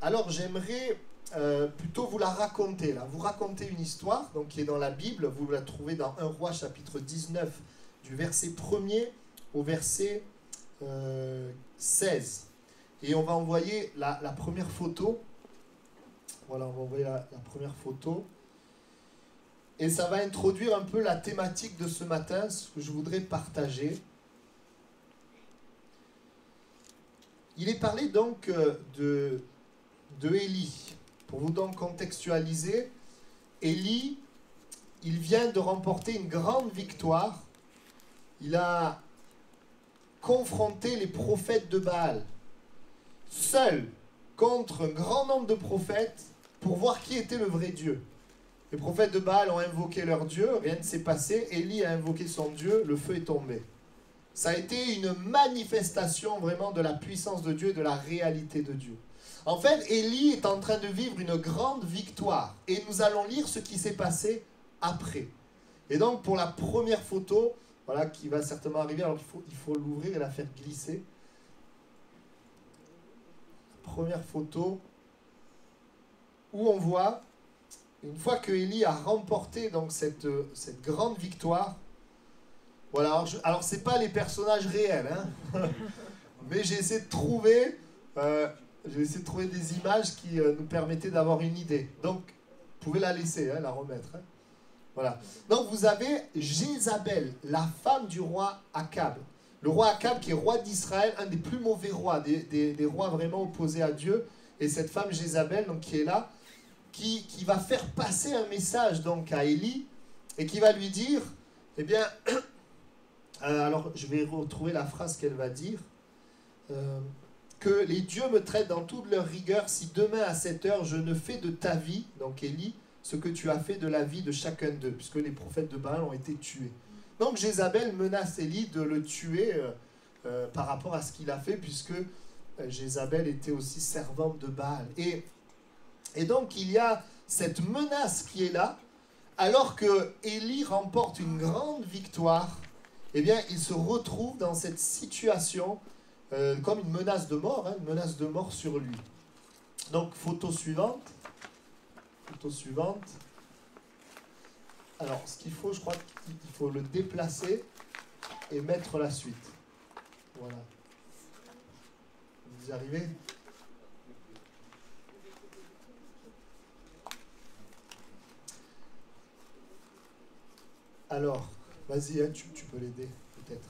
Alors j'aimerais plutôt vous la raconter, là. Vous raconter une histoire donc, qui est dans la Bible. Vous la trouvez dans 1 Roi chapitre 19, du verset 1er au verset 16. Et on va envoyer la première photo. Voilà, on va envoyer la première photo. Et ça va introduire un peu la thématique de ce matin, ce que je voudrais partager. Il est parlé donc de Élie. Pour vous donc contextualiser, Élie, il vient de remporter une grande victoire. Il a confronté les prophètes de Baal, seul contre un grand nombre de prophètes, pour voir qui était le vrai Dieu. Les prophètes de Baal ont invoqué leur Dieu, rien ne s'est passé. Élie a invoqué son Dieu, le feu est tombé. Ça a été une manifestation vraiment de la puissance de Dieu et de la réalité de Dieu. En fait, Élie est en train de vivre une grande victoire. Et nous allons lire ce qui s'est passé après. Et donc, pour la première photo, voilà, qui va certainement arriver, alors il faut l'ouvrir et la faire glisser. Première photo où on voit, une fois que Élie a remporté donc cette grande victoire, voilà, alors c'est pas les personnages réels, hein, mais j'ai essayé de trouver des images qui nous permettaient d'avoir une idée. Donc, vous pouvez la laisser, hein, la remettre. Hein. Voilà. Donc, vous avez Jézabel, la femme du roi Akab. Le roi Akab, qui est roi d'Israël, un des plus mauvais rois, des rois vraiment opposés à Dieu. Et cette femme Jézabel, donc, qui est là, qui va faire passer un message donc, à Élie, et qui va lui dire, eh bien, alors je vais retrouver la phrase qu'elle va dire, que les dieux me traitent dans toute leur rigueur si demain à cette heure je ne fais de ta vie, donc Élie, ce que tu as fait de la vie de chacun d'eux, puisque les prophètes de Baal ont été tués. Donc Jézabel menace Élie de le tuer par rapport à ce qu'il a fait, puisque Jézabel était aussi servante de Baal. Et donc il y a cette menace qui est là, alors que Élie remporte une grande victoire, eh bien il se retrouve dans cette situation comme une menace de mort, hein, une menace de mort sur lui. Donc photo suivante. Photo suivante. Alors ce qu'il faut, je crois qu'il faut le déplacer et mettre la suite. Voilà. Vous y arrivez ? Alors, vas-y, hein, tu peux l'aider, peut-être.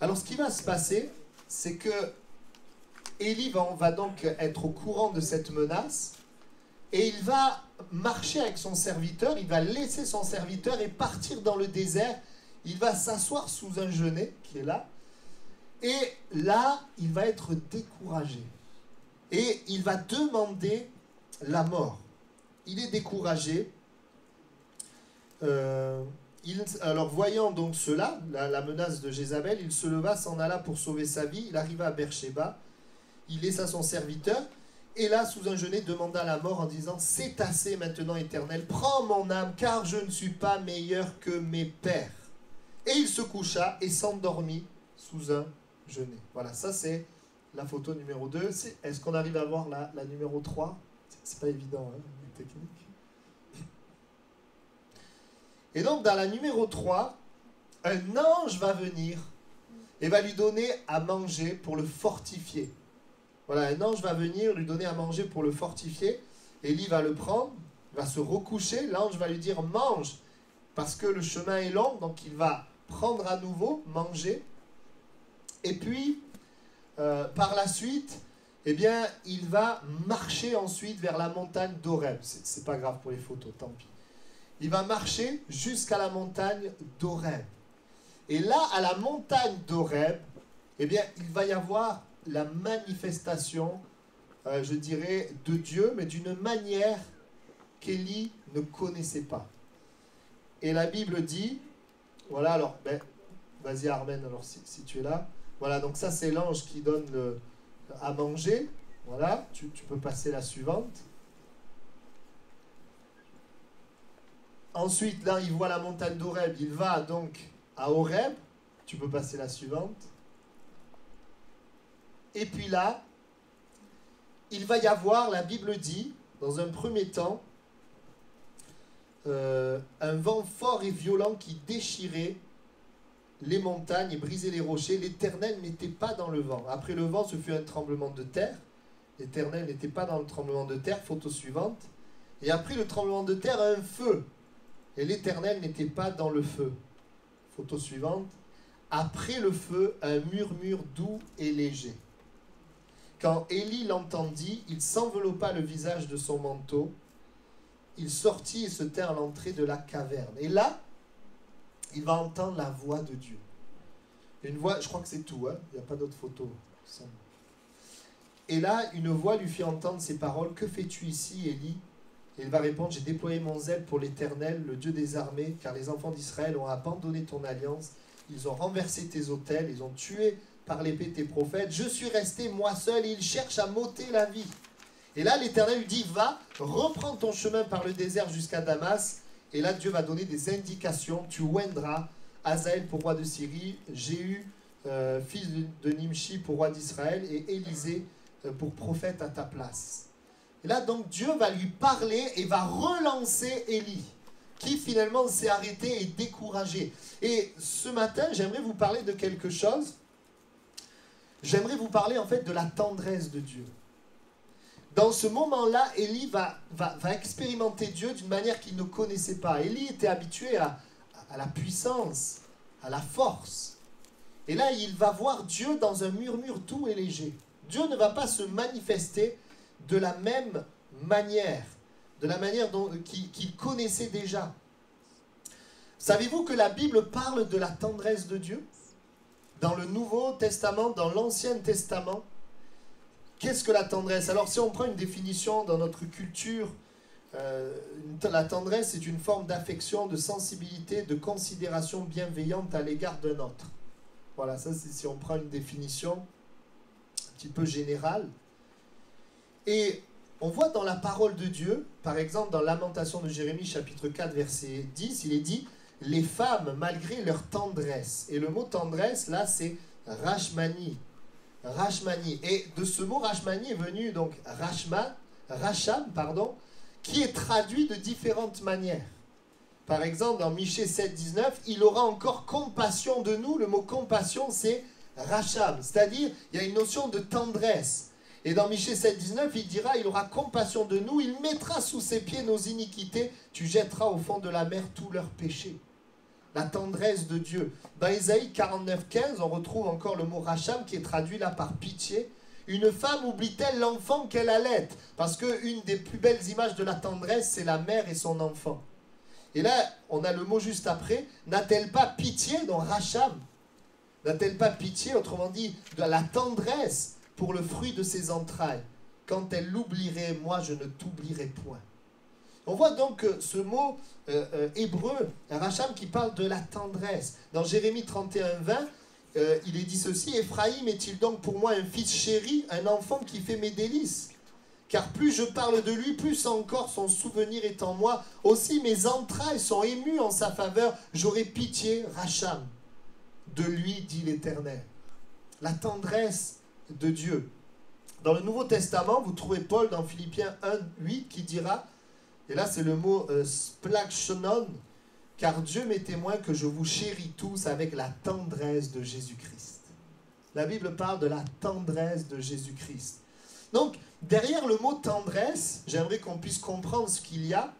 Alors, ce qui va se passer, c'est que Élie va donc être au courant de cette menace et il va marcher avec son serviteur, il va laisser son serviteur et partir dans le désert. Il va s'asseoir sous un genêt qui est là et là, il va être découragé et il va demander la mort. Il est découragé. Alors voyant donc cela, la menace de Jézabel, il se leva, s'en alla pour sauver sa vie. Il arriva à Beersheba, il laissa son serviteur, et là, sous un genêt, demanda la mort en disant « C'est assez maintenant, Éternel, prends mon âme, car je ne suis pas meilleur que mes pères. » Et il se coucha et s'endormit sous un genêt. Voilà, ça c'est la photo numéro 2. Est-ce qu'on arrive à voir la numéro 3 ? C'est pas évident, hein, les techniques. Et donc, dans la numéro 3, un ange va venir et va lui donner à manger pour le fortifier. Voilà, un ange va venir lui donner à manger pour le fortifier. Élie va le prendre, va se recoucher. L'ange va lui dire « Mange » parce que le chemin est long. Donc, il va prendre à nouveau, manger. Et puis, par la suite, eh bien, il va marcher ensuite vers la montagne d'Horeb. C'est pas grave pour les photos, tant pis. Il va marcher jusqu'à la montagne d'Horeb. Et là, à la montagne d'Horeb, eh bien, il va y avoir la manifestation, je dirais, de Dieu, mais d'une manière qu'Élie ne connaissait pas. Et la Bible dit, voilà, alors, vas-y Armen, alors si tu es là. Voilà, donc ça c'est l'ange qui donne à manger. Voilà, tu peux passer la suivante. Ensuite, là, il voit la montagne d'Horeb. Il va donc à Horeb. Tu peux passer la suivante. Et puis là, il va y avoir, la Bible dit, dans un premier temps, un vent fort et violent qui déchirait les montagnes et brisait les rochers. L'Éternel n'était pas dans le vent. Après le vent, ce fut un tremblement de terre. L'Éternel n'était pas dans le tremblement de terre. Photo suivante. Et après le tremblement de terre, un feu. Et l'Éternel n'était pas dans le feu. Photo suivante. Après le feu, un murmure doux et léger. Quand Élie l'entendit, il s'enveloppa le visage de son manteau. Il sortit et se tint à l'entrée de la caverne. Et là, il va entendre la voix de Dieu. Une voix, je crois que c'est tout, hein, il n'y a pas d'autres photos. Et là, une voix lui fit entendre ces paroles. Que fais-tu ici, Élie? Et il va répondre, j'ai déployé mon zèle pour l'Éternel, le Dieu des armées, car les enfants d'Israël ont abandonné ton alliance. Ils ont renversé tes autels, ils ont tué par l'épée tes prophètes. Je suis resté moi seul et ils cherchent à m'ôter la vie. Et là, l'Éternel lui dit, va, reprends ton chemin par le désert jusqu'à Damas. Et là, Dieu va donner des indications. Tu oindras Hazaël pour roi de Syrie, Jéhu, fils de Nimshi, pour roi d'Israël, et Élisée pour prophète à ta place. Et là, donc, Dieu va lui parler et va relancer Élie, qui finalement s'est arrêté et découragé. Et ce matin, j'aimerais vous parler de quelque chose. J'aimerais vous parler en fait de la tendresse de Dieu. Dans ce moment-là, Élie va expérimenter Dieu d'une manière qu'il ne connaissait pas. Élie était habitué à la puissance, à la force. Et là, il va voir Dieu dans un murmure doux et léger. Dieu ne va pas se manifester de la même manière, de la manière qu'il connaissait déjà. Savez-vous que la Bible parle de la tendresse de Dieu? Dans le Nouveau Testament, dans l'Ancien Testament, qu'est-ce que la tendresse? Alors, si on prend une définition dans notre culture, la tendresse, c'est une forme d'affection, de sensibilité, de considération bienveillante à l'égard d'un autre. Voilà, ça c'est si on prend une définition un petit peu générale. Et on voit dans la parole de Dieu, par exemple dans Lamentation de Jérémie, chapitre 4, verset 10, il est dit « Les femmes, malgré leur tendresse ». Et le mot tendresse, là, c'est « rachmani ». Rachmani. Et de ce mot Rachmani est venu donc Racham, qui est traduit de différentes manières. Par exemple, dans Michée 7, 19, il aura encore compassion de nous. Le mot compassion, c'est Racham, c'est-à-dire il y a une notion de tendresse. Et dans Michée 7, 19, il dira, il aura compassion de nous, il mettra sous ses pieds nos iniquités, tu jetteras au fond de la mer tous leurs péchés. La tendresse de Dieu. Dans Ésaïe 49, 15, on retrouve encore le mot Racham qui est traduit là par pitié. Une femme oublie-t-elle l'enfant qu'elle allait? Parce qu'une des plus belles images de la tendresse, c'est la mère et son enfant. Et là, on a le mot juste après. N'a-t-elle pas pitié dans Racham? N'a-t-elle pas pitié, autrement dit, de la tendresse pour le fruit de ses entrailles? Quand elle l'oublierait, moi je ne t'oublierai point. On voit donc ce mot hébreu, Racham, qui parle de la tendresse. Dans Jérémie 31, 20, il est dit ceci, « Ephraïm est-il donc pour moi un fils chéri, un enfant qui fait mes délices? Car plus je parle de lui, plus encore son souvenir est en moi. Aussi mes entrailles sont émues en sa faveur. J'aurai pitié, Racham, de lui, dit l'Éternel. » La tendresse de Dieu. Dans le Nouveau Testament, vous trouvez Paul dans Philippiens 1, 8 qui dira, et là c'est le mot splakshonon, car Dieu m'est témoin que je vous chéris tous avec la tendresse de Jésus-Christ. La Bible parle de la tendresse de Jésus-Christ. Donc, derrière le mot tendresse, j'aimerais qu'on puisse comprendre ce qu'il y a.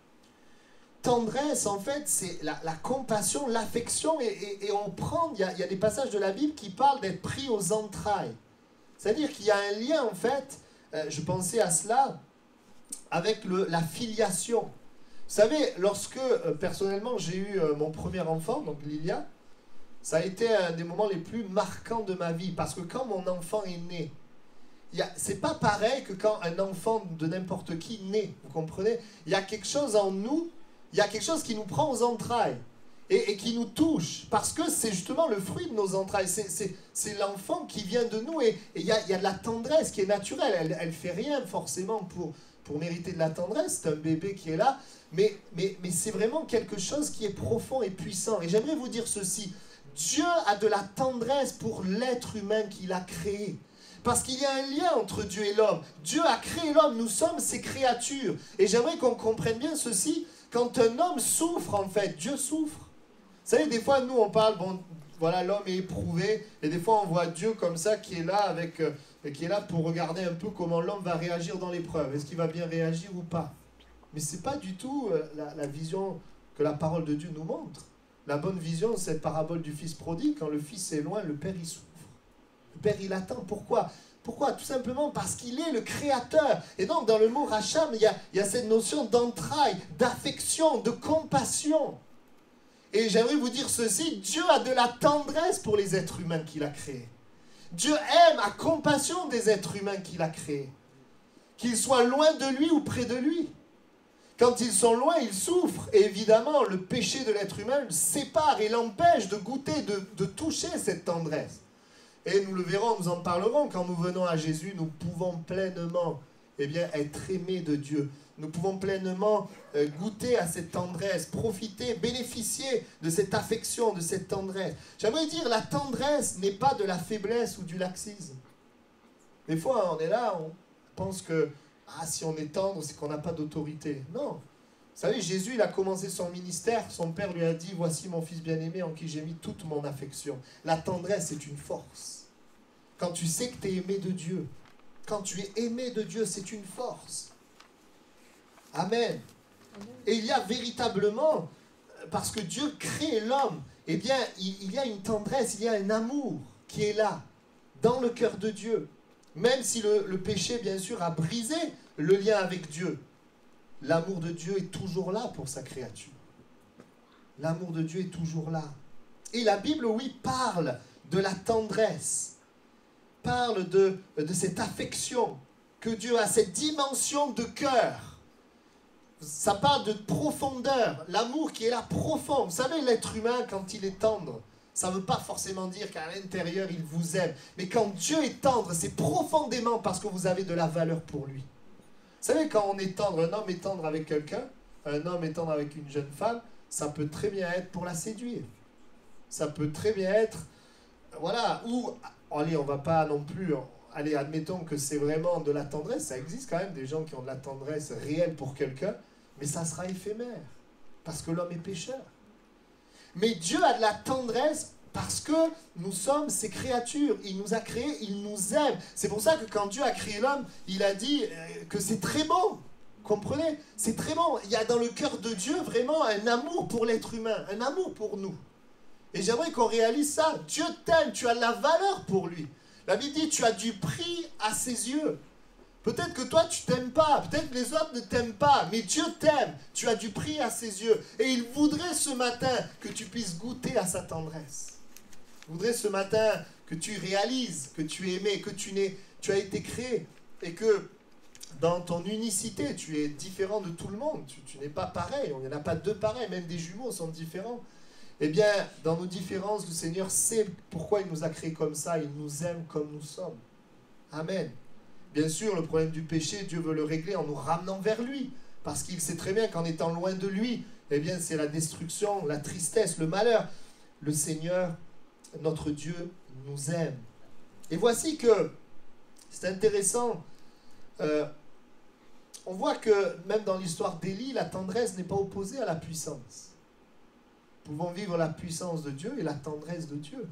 Tendresse, en fait, c'est la compassion, l'affection, et on prend, il y a des passages de la Bible qui parlent d'être pris aux entrailles. C'est-à-dire qu'il y a un lien, en fait, je pensais à cela, avec la filiation. Vous savez, lorsque, personnellement, j'ai eu mon premier enfant, donc Lilia, ça a été un des moments les plus marquants de ma vie, parce que quand mon enfant est né, c'est pas pareil que quand un enfant de n'importe qui naît, vous comprenez? Il y a quelque chose en nous, il y a quelque chose qui nous prend aux entrailles et qui nous touche, parce que c'est justement le fruit de nos entrailles, c'est l'enfant qui vient de nous, et il y a de la tendresse qui est naturelle, elle fait rien forcément pour mériter de la tendresse, c'est un bébé qui est là, mais c'est vraiment quelque chose qui est profond et puissant. Et j'aimerais vous dire ceci, Dieu a de la tendresse pour l'être humain qu'il a créé. Parce qu'il y a un lien entre Dieu et l'homme. Dieu a créé l'homme, nous sommes ses créatures. Et j'aimerais qu'on comprenne bien ceci. Quand un homme souffre, en fait, Dieu souffre. Vous savez, des fois, nous, on parle, bon, voilà, l'homme est éprouvé. Et des fois, on voit Dieu comme ça, qui est là, qui est là pour regarder un peu comment l'homme va réagir dans l'épreuve. Est-ce qu'il va bien réagir ou pas? Mais ce n'est pas du tout la vision que la parole de Dieu nous montre. La bonne vision, c'est cette parabole du fils prodigue. Quand le fils est loin, le père, il souffre. Le père, il attend. Pourquoi? Pourquoi? Tout simplement parce qu'il est le créateur. Et donc, dans le mot racham, il y a cette notion d'entraille, d'affection, de compassion. Et j'aimerais vous dire ceci, Dieu a de la tendresse pour les êtres humains qu'il a créés. Dieu aime, a compassion des êtres humains qu'il a créés. Qu'ils soient loin de lui ou près de lui. Quand ils sont loin, ils souffrent. Et évidemment, le péché de l'être humain le sépare et l'empêche de goûter, de toucher cette tendresse. Et nous le verrons, nous en parlerons, quand nous venons à Jésus, nous pouvons pleinement être aimés de Dieu. Nous pouvons pleinement goûter à cette tendresse, profiter, bénéficier de cette affection, de cette tendresse. J'aimerais dire, la tendresse n'est pas de la faiblesse ou du laxisme. Des fois, on est là, on pense que si on est tendre, c'est qu'on n'a pas d'autorité. Non. Vous savez, Jésus, il a commencé son ministère, son Père lui a dit, voici mon Fils bien-aimé en qui j'ai mis toute mon affection. La tendresse est une force. Quand tu sais que tu es aimé de Dieu, quand tu es aimé de Dieu, c'est une force. Amen. Et il y a véritablement, parce que Dieu crée l'homme, il y a une tendresse, il y a un amour qui est là, dans le cœur de Dieu. Même si le péché, bien sûr, a brisé le lien avec Dieu, l'amour de Dieu est toujours là pour sa créature. L'amour de Dieu est toujours là. Et la Bible, oui, parle de la tendresse, parle de cette affection que Dieu a, cette dimension de cœur. Ça parle de profondeur, l'amour qui est là profond. Vous savez, l'être humain, quand il est tendre, ça ne veut pas forcément dire qu'à l'intérieur, il vous aime. Mais quand Dieu est tendre, c'est profondément parce que vous avez de la valeur pour lui. Vous savez, quand on est tendre, un homme est tendre avec quelqu'un, un homme est tendre avec une jeune femme, ça peut très bien être pour la séduire. Ça peut très bien être, voilà, ou, allez, on ne va pas non plus, allez, admettons que c'est vraiment de la tendresse, ça existe quand même des gens qui ont de la tendresse réelle pour quelqu'un, mais ça sera éphémère, parce que l'homme est pécheur. Mais Dieu a de la tendresse parce que nous sommes ses créatures. Il nous a créés, il nous aime. C'est pour ça que quand Dieu a créé l'homme, il a dit que c'est très bon. Comprenez? C'est très bon. Il y a dans le cœur de Dieu vraiment un amour pour l'être humain, un amour pour nous. Et j'aimerais qu'on réalise ça. Dieu t'aime, tu as de la valeur pour lui. La Bible dit tu as du prix à ses yeux. Peut-être que toi, tu t'aimes pas. Peut-être que les autres ne t'aiment pas. Mais Dieu t'aime. Tu as du prix à ses yeux. Et il voudrait ce matin que tu puisses goûter à sa tendresse. Il voudrait ce matin que tu réalises que tu es aimé, que tu as été créé. Et que dans ton unicité, tu es différent de tout le monde. Tu n'es pas pareil. Il n'y en a pas deux pareils. Même des jumeaux sont différents. Eh bien, dans nos différences, le Seigneur sait pourquoi il nous a créés comme ça. Il nous aime comme nous sommes. Amen. Bien sûr, le problème du péché, Dieu veut le régler en nous ramenant vers lui. Parce qu'il sait très bien qu'en étant loin de lui, eh bien, c'est la destruction, la tristesse, le malheur. Le Seigneur, notre Dieu, nous aime. Et voici que, c'est intéressant, on voit que même dans l'histoire d'Élie, la tendresse n'est pas opposée à la puissance. Nous pouvons vivre la puissance de Dieu et la tendresse de Dieu.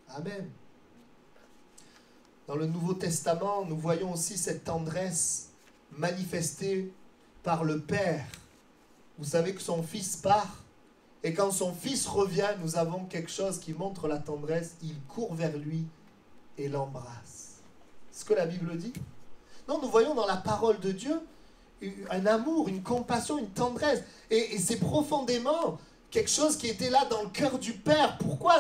Amen. Dans le Nouveau Testament, nous voyons aussi cette tendresse manifestée par le Père. Vous savez que son Fils part, et quand son Fils revient, nous avons quelque chose qui montre la tendresse. Il court vers lui et l'embrasse. C'est ce que la Bible dit. Non, nous voyons dans la parole de Dieu un amour, une compassion, une tendresse. Et c'est profondément quelque chose qui était là dans le cœur du Père. Pourquoi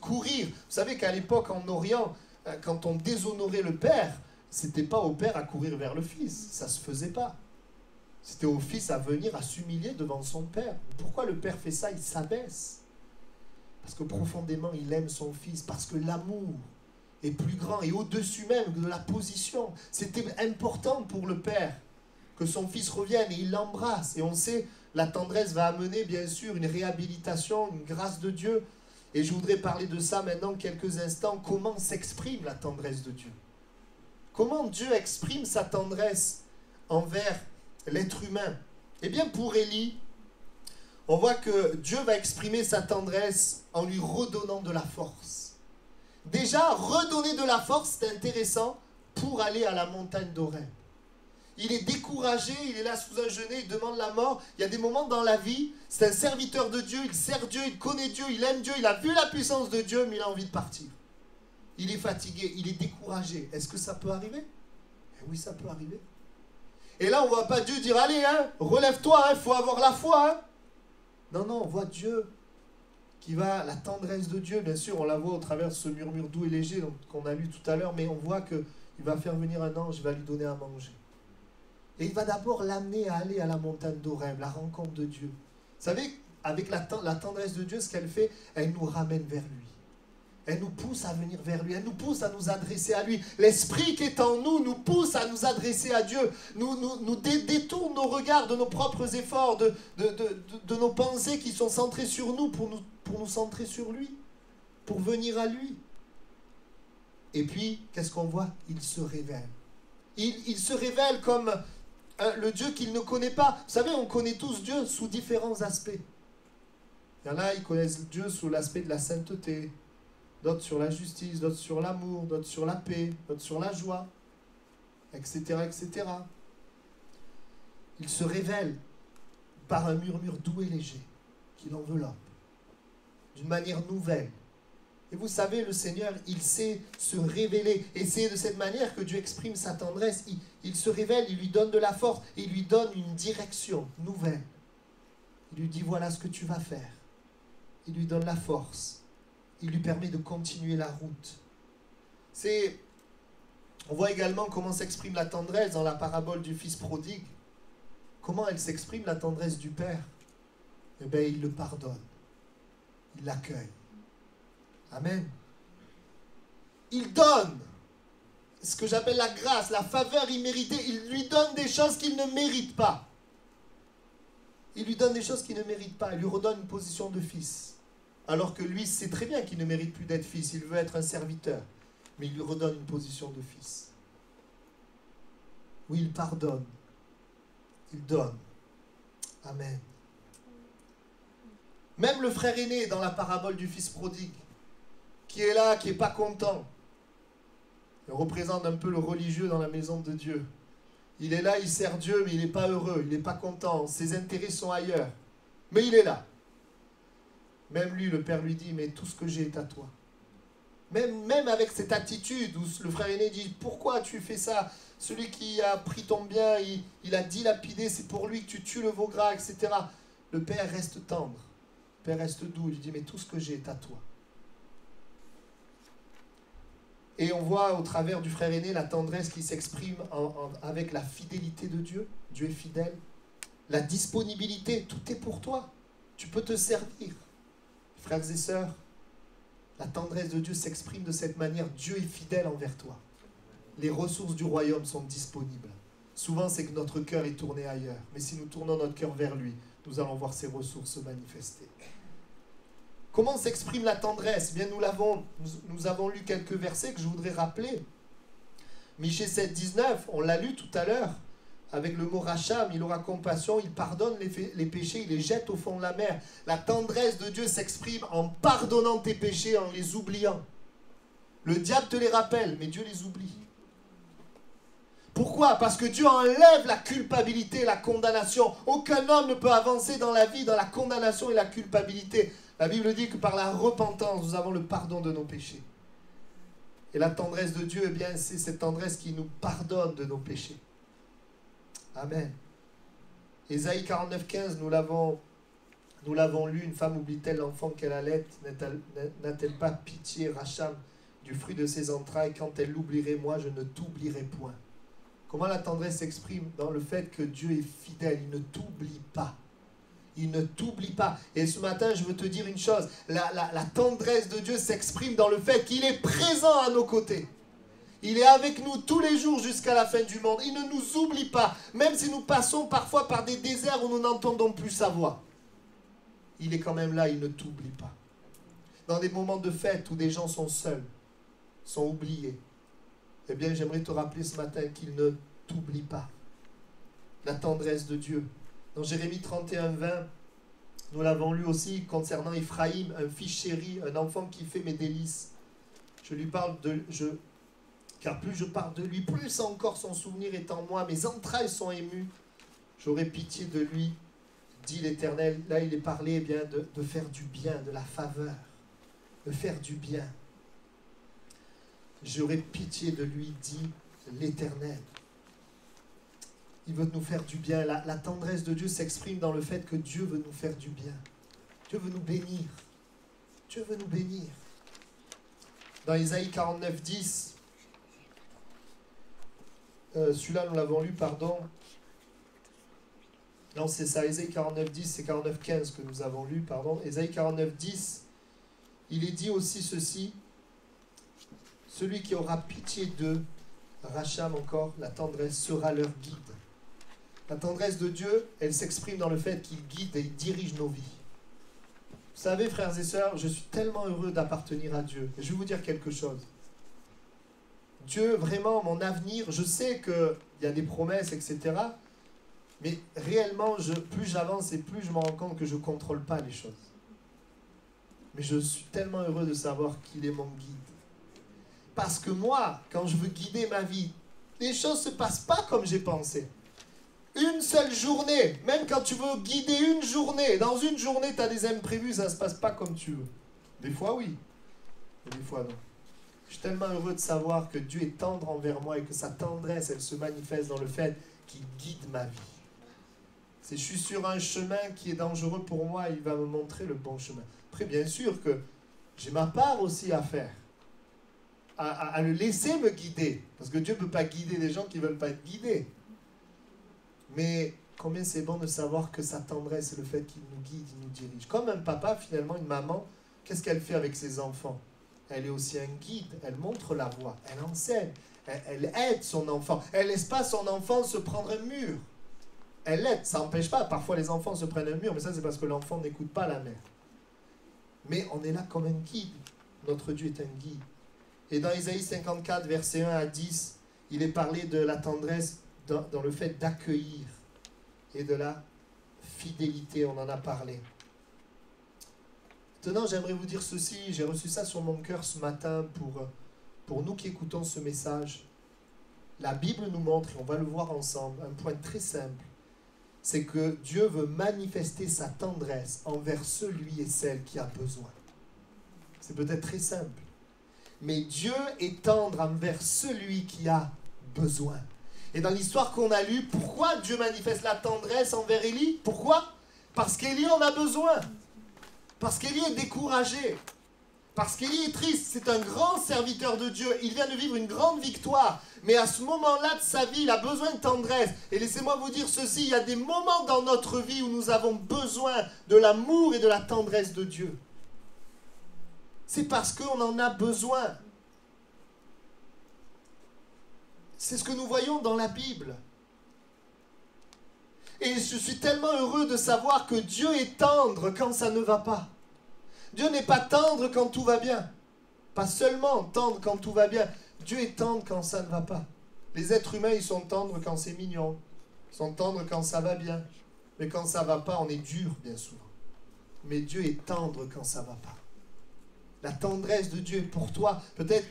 courir? Vous savez qu'à l'époque, en Orient, quand on déshonorait le Père, c'était pas au Père à courir vers le Fils. Ça se faisait pas. C'était au Fils à venir, à s'humilier devant son Père. Pourquoi le Père fait ça? Il s'abaisse. Parce que profondément, il aime son Fils. Parce que l'amour est plus grand et au-dessus même de la position. C'était important pour le Père que son Fils revienne et il l'embrasse. Et on sait, la tendresse va amener, bien sûr, une réhabilitation, une grâce de Dieu. Et je voudrais parler de ça maintenant quelques instants. Comment s'exprime la tendresse de Dieu? comment Dieu exprime sa tendresse envers l'être humain? Eh bien, pour Élie, on voit que Dieu va exprimer sa tendresse en lui redonnant de la force. Déjà, redonner de la force, c'est intéressant pour aller à la montagne d'Horeb. Il est découragé, il est là sous un genêt, il demande la mort. Il y a des moments dans la vie, c'est un serviteur de Dieu, il sert Dieu, il connaît Dieu, il aime Dieu, il a vu la puissance de Dieu, mais il a envie de partir. Il est fatigué, il est découragé. Est-ce que ça peut arriver? Eh oui, ça peut arriver. Et là, on ne voit pas Dieu dire, allez, hein, relève-toi, il faut avoir la foi. Hein. Non, non, on voit Dieu qui va, la tendresse de Dieu, bien sûr, on la voit au travers de ce murmure doux et léger qu'on a lu tout à l'heure, mais on voit qu'il va faire venir un ange, il va lui donner à manger. Et il va d'abord l'amener à aller à la montagne d'Horeb, la rencontre de Dieu. Vous savez, avec la tendresse de Dieu, ce qu'elle fait, elle nous ramène vers lui. Elle nous pousse à venir vers lui, elle nous pousse à nous adresser à lui. L'esprit qui est en nous pousse à nous adresser à Dieu, nous détourne nos regards de nos propres efforts, de nos pensées qui sont centrées sur nous pour nous centrer sur lui, pour venir à lui. Et puis, qu'est-ce qu'on voit? Il se révèle. Il se révèle comme le Dieu qu'il ne connaît pas. Vous savez, on connaît tous Dieu sous différents aspects. Il y en a, ils connaissent Dieu sous l'aspect de la sainteté, d'autres sur la justice, d'autres sur l'amour, d'autres sur la paix, d'autres sur la joie, etc., etc. Il se révèle par un murmure doux et léger qui l'enveloppe, d'une manière nouvelle. Et vous savez, le Seigneur, il sait se révéler. Et c'est de cette manière que Dieu exprime sa tendresse. Il se révèle, il lui donne de la force, il lui donne une direction nouvelle. Il lui dit, voilà ce que tu vas faire. Il lui donne la force. Il lui permet de continuer la route. On voit également comment s'exprime la tendresse dans la parabole du fils prodigue. Comment elle s'exprime, la tendresse du Père? Eh bien, il le pardonne. Il l'accueille. Amen. Il donne ce que j'appelle la grâce, la faveur imméritée. Il lui donne des choses qu'il ne mérite pas. Il lui donne des choses qu'il ne mérite pas. Il lui redonne une position de fils. Alors que lui sait très bien qu'il ne mérite plus d'être fils. Il veut être un serviteur. Mais il lui redonne une position de fils. Oui, il pardonne. Il donne. Amen. Même le frère aîné dans la parabole du fils prodigue, qui est là, qui n'est pas content. Il représente un peu le religieux dans la maison de Dieu. Il est là, il sert Dieu, mais il n'est pas heureux, il n'est pas content. Ses intérêts sont ailleurs. Mais il est là. Même lui, le Père lui dit, mais tout ce que j'ai est à toi. Même avec cette attitude où le frère aîné dit, pourquoi tu fais ça? Celui qui a pris ton bien, il a dilapidé, c'est pour lui que tu tues le veau gras, etc. Le Père reste tendre. Le Père reste doux. Il lui dit, mais tout ce que j'ai est à toi. Et on voit au travers du frère aîné la tendresse qui s'exprime avec la fidélité de Dieu. Dieu est fidèle. La disponibilité, tout est pour toi. Tu peux te servir. Frères et sœurs, la tendresse de Dieu s'exprime de cette manière. Dieu est fidèle envers toi. Les ressources du royaume sont disponibles. Souvent, c'est que notre cœur est tourné ailleurs. Mais si nous tournons notre cœur vers lui, nous allons voir ses ressources se manifester. Comment s'exprime la tendresse? Bien, nous avons lu quelques versets que je voudrais rappeler. Michée 7, 19, on l'a lu tout à l'heure, avec le mot racham, il aura compassion, il pardonne les péchés, il les jette au fond de la mer. La tendresse de Dieu s'exprime en pardonnant tes péchés, en les oubliant. Le diable te les rappelle, mais Dieu les oublie. Pourquoi? Parce que Dieu enlève la culpabilité, la condamnation. Aucun homme ne peut avancer dans la vie dans la condamnation et la culpabilité. La Bible dit que par la repentance, nous avons le pardon de nos péchés. Et la tendresse de Dieu, eh bien, c'est cette tendresse qui nous pardonne de nos péchés. Amen. Ésaïe 49, 15, nous l'avons lu. Une femme oublie-t-elle l'enfant qu'elle allait? N'a-t-elle pas pitié, Racham, du fruit de ses entrailles? Quand elle l'oublierait, moi, je ne t'oublierai point. Comment la tendresse s'exprime? Dans le fait que Dieu est fidèle, il ne t'oublie pas. Il ne t'oublie pas. Et ce matin, je veux te dire une chose. La tendresse de Dieu s'exprime dans le fait qu'il est présent à nos côtés. Il est avec nous tous les jours jusqu'à la fin du monde. Il ne nous oublie pas. Même si nous passons parfois par des déserts où nous n'entendons plus sa voix. Il est quand même là, il ne t'oublie pas. Dans des moments de fête où des gens sont seuls, sont oubliés. Eh bien, j'aimerais te rappeler ce matin qu'il ne t'oublie pas. La tendresse de Dieu. Dans Jérémie 31, 20, nous l'avons lu aussi concernant Ephraïm, un fils chéri, un enfant qui fait mes délices. Je lui parle car plus je parle de lui, plus encore son souvenir est en moi. Mes entrailles sont émues. J'aurai pitié de lui, dit l'Éternel. Là, il est parlé bien de faire du bien, de la faveur, de faire du bien. J'aurai pitié de lui, dit l'Éternel. Il veut nous faire du bien. La tendresse de Dieu s'exprime dans le fait que Dieu veut nous faire du bien. Dieu veut nous bénir. Dieu veut nous bénir. Dans Ésaïe 49, 10, celui-là nous l'avons lu, pardon. Non, c'est ça, Ésaïe 49, 10, c'est 49, 15 que nous avons lu, pardon. Ésaïe 49, 10, il est dit aussi ceci. Celui qui aura pitié d'eux, Racham encore, la tendresse sera leur guide. La tendresse de Dieu, elle s'exprime dans le fait qu'il guide et il dirige nos vies. Vous savez, frères et sœurs, je suis tellement heureux d'appartenir à Dieu. Et je vais vous dire quelque chose. Dieu, vraiment, mon avenir, je sais qu'il y a des promesses, etc. Mais réellement, plus j'avance et plus je me rends compte que je ne contrôle pas les choses. Mais je suis tellement heureux de savoir qu'il est mon guide. Parce que moi, quand je veux guider ma vie, les choses ne se passent pas comme j'ai pensé. Une seule journée, même quand tu veux guider une journée, dans une journée, tu as des imprévus, ça ne se passe pas comme tu veux. Des fois, oui. Mais des fois, non. Je suis tellement heureux de savoir que Dieu est tendre envers moi et que sa tendresse, elle se manifeste dans le fait qu'il guide ma vie. Si je suis sur un chemin qui est dangereux pour moi, il va me montrer le bon chemin. Après, bien sûr que j'ai ma part aussi à faire. À le laisser me guider. Parce que Dieu ne peut pas guider des gens qui ne veulent pas être guidés. Mais combien c'est bon de savoir que sa tendresse, c'est le fait qu'il nous guide, il nous dirige. Comme un papa, finalement, une maman, qu'est-ce qu'elle fait avec ses enfants? Elle est aussi un guide, elle montre la voie, elle enseigne, elle aide son enfant. Elle ne laisse pas son enfant se prendre un mur. Elle l'aide, ça n'empêche pas. Parfois, les enfants se prennent un mur, mais ça, c'est parce que l'enfant n'écoute pas la mère. Mais on est là comme un guide. Notre Dieu est un guide. Et dans Ésaïe 54, versets 1 à 10, il est parlé de la tendresse dans le fait d'accueillir et de la fidélité, on en a parlé. Maintenant, j'aimerais vous dire ceci, j'ai reçu ça sur mon cœur ce matin pour nous qui écoutons ce message. La Bible nous montre, et on va le voir ensemble, un point très simple, c'est que Dieu veut manifester sa tendresse envers celui et celle qui a besoin. C'est peut-être très simple. Mais Dieu est tendre envers celui qui a besoin. Et dans l'histoire qu'on a lue, pourquoi Dieu manifeste la tendresse envers Élie? Pourquoi? Parce qu'Élie en a besoin. Parce qu'Élie est découragé. Parce qu'Élie est triste. C'est un grand serviteur de Dieu. Il vient de vivre une grande victoire. Mais à ce moment-là de sa vie, il a besoin de tendresse. Et laissez-moi vous dire ceci, il y a des moments dans notre vie où nous avons besoin de l'amour et de la tendresse de Dieu. C'est parce qu'on en a besoin. C'est ce que nous voyons dans la Bible. Et je suis tellement heureux de savoir que Dieu est tendre quand ça ne va pas. Dieu n'est pas tendre quand tout va bien. Pas seulement tendre quand tout va bien. Dieu est tendre quand ça ne va pas. Les êtres humains, ils sont tendres quand c'est mignon. Ils sont tendres quand ça va bien. Mais quand ça ne va pas, on est dur, bien souvent. Mais Dieu est tendre quand ça ne va pas. La tendresse de Dieu est pour toi. Peut-être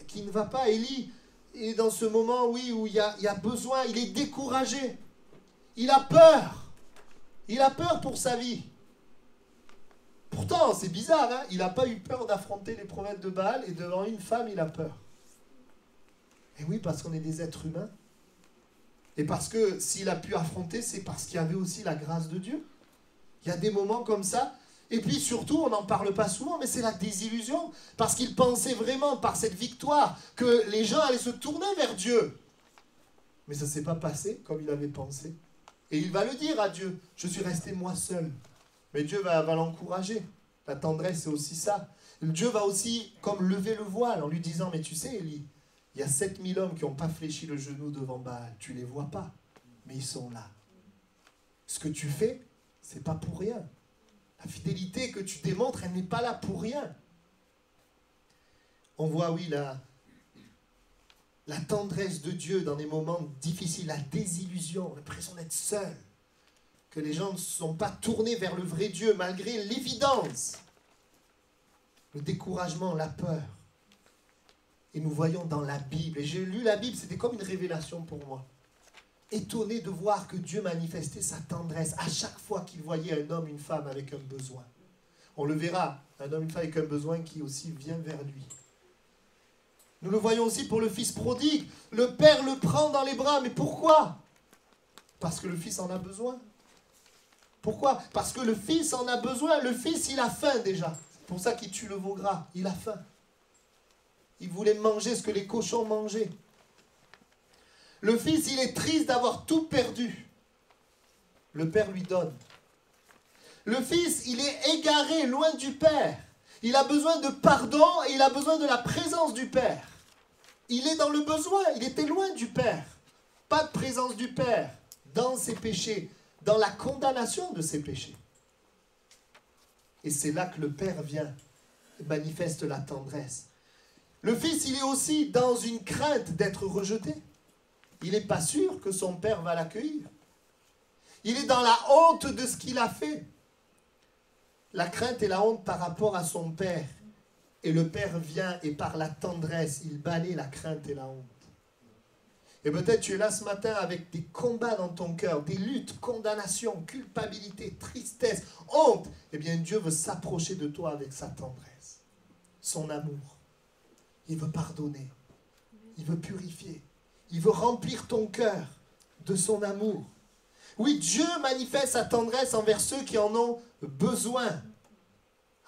qu'il ne va pas. Élie est dans ce moment, oui, où il y a besoin. Il est découragé. Il a peur. Il a peur pour sa vie. Pourtant, c'est bizarre, hein? Il n'a pas eu peur d'affronter les prophètes de Baal et devant une femme, il a peur. Et oui, parce qu'on est des êtres humains. Et parce que s'il a pu affronter, c'est parce qu'il y avait aussi la grâce de Dieu. Il y a des moments comme ça. Et puis surtout, on n'en parle pas souvent, mais c'est la désillusion. Parce qu'il pensait vraiment, par cette victoire, que les gens allaient se tourner vers Dieu. Mais ça ne s'est pas passé comme il avait pensé. Et il va le dire à Dieu, je suis resté moi seul. Mais Dieu va l'encourager. La tendresse, c'est aussi ça. Dieu va aussi comme lever le voile en lui disant, mais tu sais, Élie, il y a 7000 hommes qui n'ont pas fléchi le genou devant Baal. Tu ne les vois pas, mais ils sont là. Ce que tu fais, ce n'est pas pour rien. La fidélité que tu démontres, elle n'est pas là pour rien. On voit, oui, La tendresse de Dieu dans des moments difficiles, la désillusion, l'impression d'être seul. Que les gens ne sont pas tournés vers le vrai Dieu malgré l'évidence. Le découragement, la peur. Et nous voyons dans la Bible, et j'ai lu la Bible, c'était comme une révélation pour moi. Étonné de voir que Dieu manifestait sa tendresse à chaque fois qu'il voyait un homme, une femme avec un besoin. On le verra, un homme, une femme avec un besoin qui aussi vient vers lui. Nous le voyons aussi pour le fils prodigue. Le père le prend dans les bras, mais pourquoi? Parce que le fils en a besoin. Pourquoi? Parce que le fils en a besoin. Le fils, il a faim déjà. C'est pour ça qu'il tue le veau gras. Il a faim. Il voulait manger ce que les cochons mangeaient. Le fils, il est triste d'avoir tout perdu. Le père lui donne. Le fils, il est égaré, loin du père. Il a besoin de pardon et il a besoin de la présence du père. Il est dans le besoin, il était loin du père. Pas de présence du père dans ses péchés, dans la condamnation de ses péchés. Et c'est là que le père vient et manifeste la tendresse. Le fils, il est aussi dans une crainte d'être rejeté. Il n'est pas sûr que son père va l'accueillir. Il est dans la honte de ce qu'il a fait. La crainte et la honte par rapport à son père. Et le père vient et par la tendresse, il balaie la crainte et la honte. Et peut-être tu es là ce matin avec des combats dans ton cœur, des luttes, condamnation, culpabilité, tristesse, honte. Eh bien Dieu veut s'approcher de toi avec sa tendresse, son amour. Il veut pardonner, il veut purifier, il veut remplir ton cœur de son amour. Oui, Dieu manifeste sa tendresse envers ceux qui en ont besoin.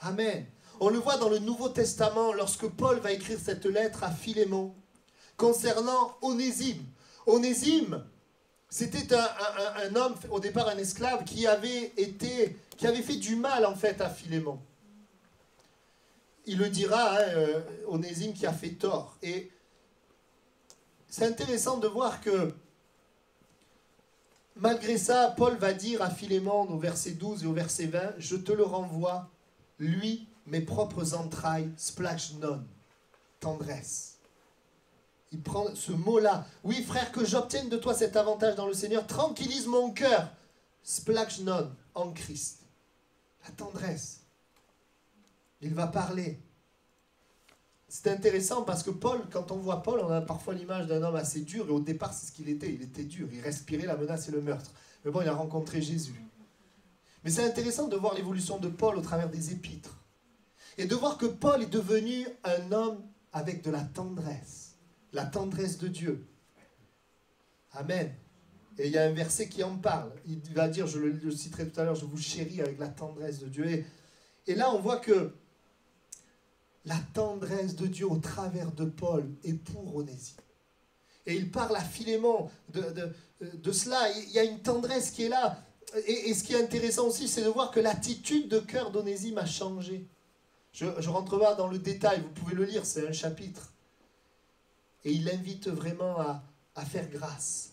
Amen. On le voit dans le Nouveau Testament lorsque Paul va écrire cette lettre à Philémon concernant Onésime. Onésime, c'était un homme, au départ un esclave, qui avait fait du mal en fait à Philémon. Il le dira, Onésime qui a fait tort. Et c'est intéressant de voir que malgré ça, Paul va dire à Philémon au verset 12 et au verset 20, « Je te le renvoie, lui, mes propres entrailles, splashnon, tendresse. » Il prend ce mot-là. « Oui, frère, que j'obtienne de toi cet avantage dans le Seigneur, tranquillise mon cœur, splashnon, en Christ. » La tendresse. Il va parler. C'est intéressant parce que Paul, quand on voit Paul, on a parfois l'image d'un homme assez dur, et au départ, c'est ce qu'il était. Il était dur, il respirait la menace et le meurtre. Mais bon, il a rencontré Jésus. Mais c'est intéressant de voir l'évolution de Paul au travers des épîtres. Et de voir que Paul est devenu un homme avec de la tendresse de Dieu. Amen. Et il y a un verset qui en parle. Il va dire, je le citerai tout à l'heure, je vous chéris avec la tendresse de Dieu. Et là, on voit que la tendresse de Dieu au travers de Paul est pour Onésime. Et il parle à Philémon de cela. Il y a une tendresse qui est là. Et ce qui est intéressant aussi, c'est de voir que l'attitude de cœur d'Onésime a changé. Je rentre pas dans le détail, vous pouvez le lire, c'est un chapitre. Et il invite vraiment à faire grâce.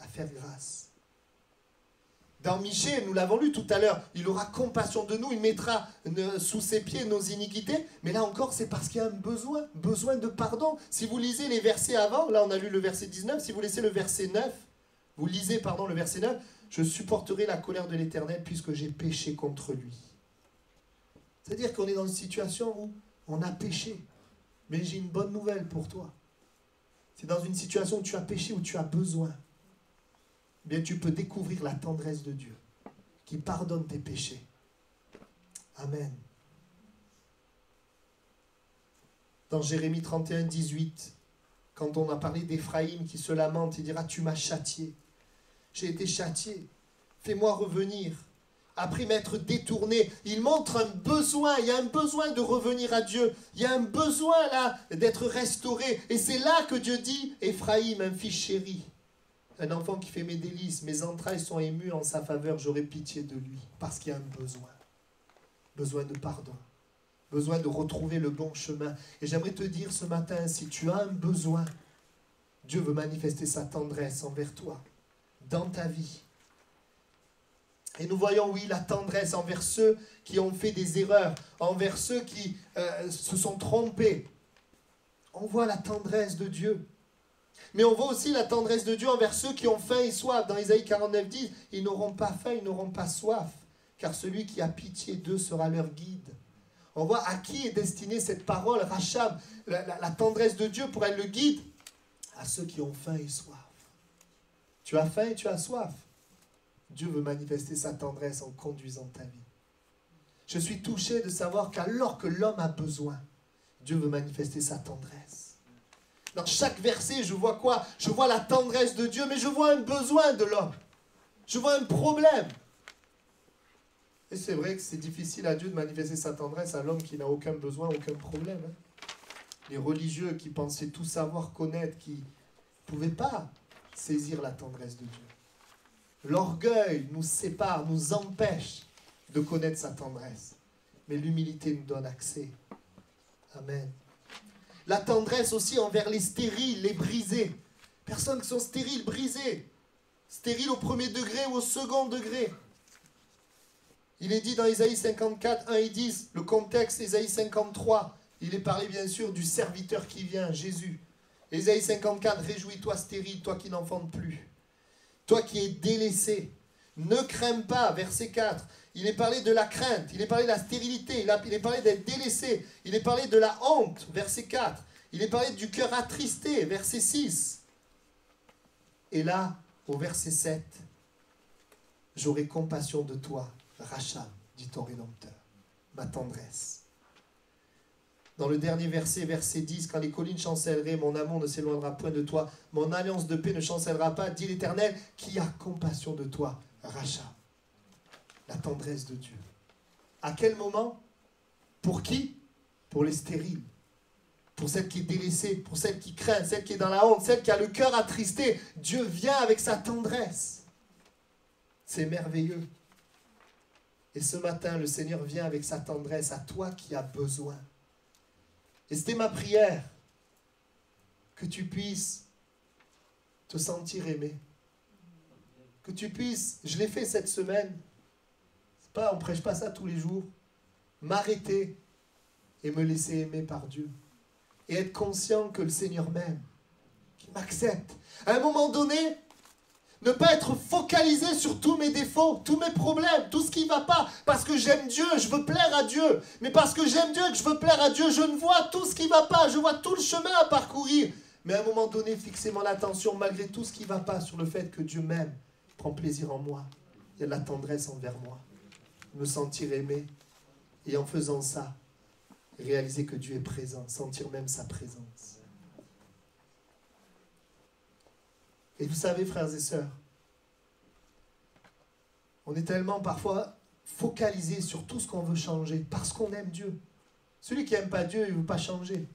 À faire grâce. Dans Michée, nous l'avons lu tout à l'heure, il aura compassion de nous, il mettra sous ses pieds nos iniquités. Mais là encore, c'est parce qu'il y a un besoin de pardon. Si vous lisez les versets avant, là on a lu le verset 19, si vous laissez le verset 9, vous lisez, le verset 9, « Je supporterai la colère de l'Éternel puisque j'ai péché contre lui. » C'est-à-dire qu'on est dans une situation où on a péché. Mais j'ai une bonne nouvelle pour toi. C'est dans une situation où tu as péché, où tu as besoin. Bien, tu peux découvrir la tendresse de Dieu qui pardonne tes péchés. Amen. Dans Jérémie 31, 18, quand on a parlé d'Éphraïm qui se lamente, il dira « Tu m'as châtié. J'ai été châtié. Fais-moi revenir. » Après m'être détourné, il montre un besoin. Il y a un besoin de revenir à Dieu. Il y a un besoin là d'être restauré. Et c'est là que Dieu dit « Éphraïm, un fils chéri. » Un enfant qui fait mes délices, mes entrailles sont émues en sa faveur, j'aurai pitié de lui, parce qu'il y a un besoin. Besoin de pardon, besoin de retrouver le bon chemin. Et j'aimerais te dire ce matin, si tu as un besoin, Dieu veut manifester sa tendresse envers toi, dans ta vie. Et nous voyons, oui, la tendresse envers ceux qui ont fait des erreurs, envers ceux qui se sont trompés. On voit la tendresse de Dieu. Mais on voit aussi la tendresse de Dieu envers ceux qui ont faim et soif. Dans Isaïe 49, 10, ils n'auront pas faim, ils n'auront pas soif, car celui qui a pitié d'eux sera leur guide. On voit à qui est destinée cette parole, Rachab, la tendresse de Dieu pour être le guide à ceux qui ont faim et soif. Tu as faim et tu as soif. Dieu veut manifester sa tendresse en conduisant ta vie. Je suis touché de savoir qu'alors que l'homme a besoin, Dieu veut manifester sa tendresse. Dans chaque verset, je vois quoi? Je vois la tendresse de Dieu, mais je vois un besoin de l'homme. Je vois un problème. Et c'est vrai que c'est difficile à Dieu de manifester sa tendresse à l'homme qui n'a aucun besoin, aucun problème. Les religieux qui pensaient tout savoir, connaître, qui ne pouvaient pas saisir la tendresse de Dieu. L'orgueil nous sépare, nous empêche de connaître sa tendresse. Mais l'humilité nous donne accès. Amen. La tendresse aussi envers les stériles, les brisés. Personnes qui sont stériles, brisées. Stériles au premier degré ou au second degré. Il est dit dans Isaïe 54, 1 et 10, le contexte Isaïe 53, il est parlé bien sûr du serviteur qui vient, Jésus. Isaïe 54, réjouis-toi stérile, toi qui n'enfantes plus. Toi qui es délaissé, ne crains pas, verset 4. Il est parlé de la crainte, il est parlé de la stérilité, il est parlé d'être délaissé, il est parlé de la honte, verset 4. Il est parlé du cœur attristé, verset 6. Et là, au verset 7, j'aurai compassion de toi, Rachab, dit ton Rédempteur, ma tendresse. Dans le dernier verset, verset 10, quand les collines chancelleraient, mon amour ne s'éloignera point de toi, mon alliance de paix ne chancellera pas, dit l'Éternel, qui a compassion de toi, Rachab. La tendresse de Dieu. À quel moment? Pour qui? Pour les stériles. Pour celle qui est délaissée, pour celle qui craint, celle qui est dans la honte, celle qui a le cœur attristé. Dieu vient avec sa tendresse. C'est merveilleux. Et ce matin, le Seigneur vient avec sa tendresse à toi qui as besoin. Et c'était ma prière, que tu puisses te sentir aimé. Que tu puisses, je l'ai fait cette semaine, on ne prêche pas ça tous les jours, m'arrêter et me laisser aimer par Dieu. Et être conscient que le Seigneur m'aime, qu'il m'accepte. À un moment donné, ne pas être focalisé sur tous mes défauts, tous mes problèmes, tout ce qui ne va pas. Parce que j'aime Dieu, je veux plaire à Dieu. Mais parce que j'aime Dieu et que je veux plaire à Dieu, je ne vois tout ce qui ne va pas. Je vois tout le chemin à parcourir. Mais à un moment donné, fixer mon attention malgré tout ce qui ne va pas sur le fait que Dieu m'aime, prend plaisir en moi. Il y a de la tendresse envers moi. Me sentir aimé. Et en faisant ça, réaliser que Dieu est présent, sentir même sa présence. Et vous savez, frères et sœurs, on est tellement parfois focalisé sur tout ce qu'on veut changer parce qu'on aime Dieu. Celui qui n'aime pas Dieu, il ne veut pas changer.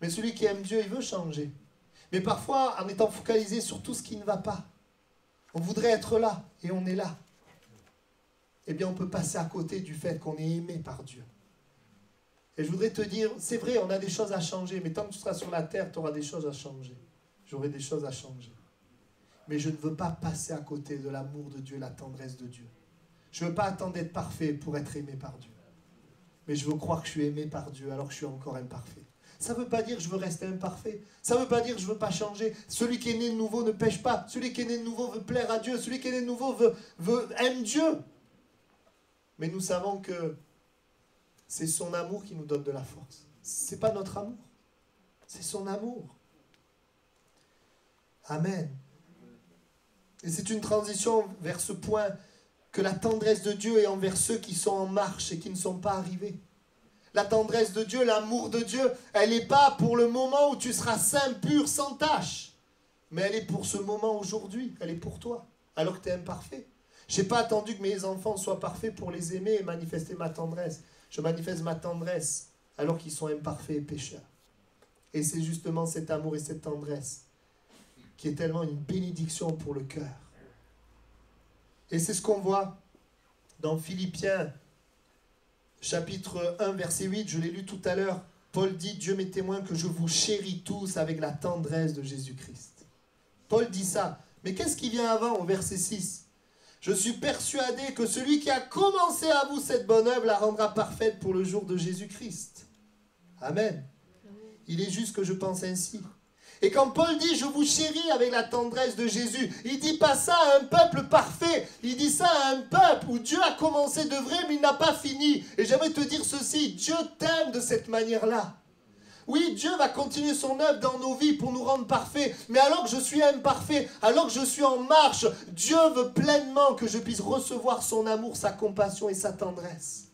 Mais celui qui aime Dieu, il veut changer. Mais parfois, en étant focalisé sur tout ce qui ne va pas, on voudrait être là et on est là. Eh bien, on peut passer à côté du fait qu'on est aimé par Dieu. Et je voudrais te dire, c'est vrai, on a des choses à changer, mais tant que tu seras sur la terre, tu auras des choses à changer. J'aurai des choses à changer. Mais je ne veux pas passer à côté de l'amour de Dieu, la tendresse de Dieu. Je ne veux pas attendre d'être parfait pour être aimé par Dieu. Mais je veux croire que je suis aimé par Dieu alors que je suis encore imparfait. Ça ne veut pas dire que je veux rester imparfait. Ça ne veut pas dire que je ne veux pas changer. Celui qui est né de nouveau ne pêche pas. Celui qui est né de nouveau veut plaire à Dieu. Celui qui est né de nouveau aime Dieu. Mais nous savons que c'est son amour qui nous donne de la force. Ce n'est pas notre amour. C'est son amour. Amen. Et c'est une transition vers ce point que la tendresse de Dieu est envers ceux qui sont en marche et qui ne sont pas arrivés. La tendresse de Dieu, l'amour de Dieu, elle n'est pas pour le moment où tu seras saint, pur, sans tache. Mais elle est pour ce moment aujourd'hui. Elle est pour toi, alors que tu es imparfait. Je n'ai pas attendu que mes enfants soient parfaits pour les aimer et manifester ma tendresse. Je manifeste ma tendresse alors qu'ils sont imparfaits et pécheurs. Et c'est justement cet amour et cette tendresse qui est tellement une bénédiction pour le cœur. Et c'est ce qu'on voit dans Philippiens, chapitre 1, verset 8, je l'ai lu tout à l'heure. Paul dit, Dieu m'est témoin que je vous chéris tous avec la tendresse de Jésus-Christ. Paul dit ça. Mais qu'est-ce qui vient avant au verset 6 ? Je suis persuadé que celui qui a commencé à vous cette bonne œuvre la rendra parfaite pour le jour de Jésus-Christ. Amen. Il est juste que je pense ainsi. Et quand Paul dit « je vous chéris avec la tendresse de Jésus », il ne dit pas ça à un peuple parfait, il dit ça à un peuple où Dieu a commencé d'œuvrer mais il n'a pas fini. Et j'aimerais te dire ceci, Dieu t'aime de cette manière-là. Oui, Dieu va continuer son œuvre dans nos vies pour nous rendre parfaits. Mais alors que je suis imparfait, alors que je suis en marche, Dieu veut pleinement que je puisse recevoir son amour, sa compassion et sa tendresse.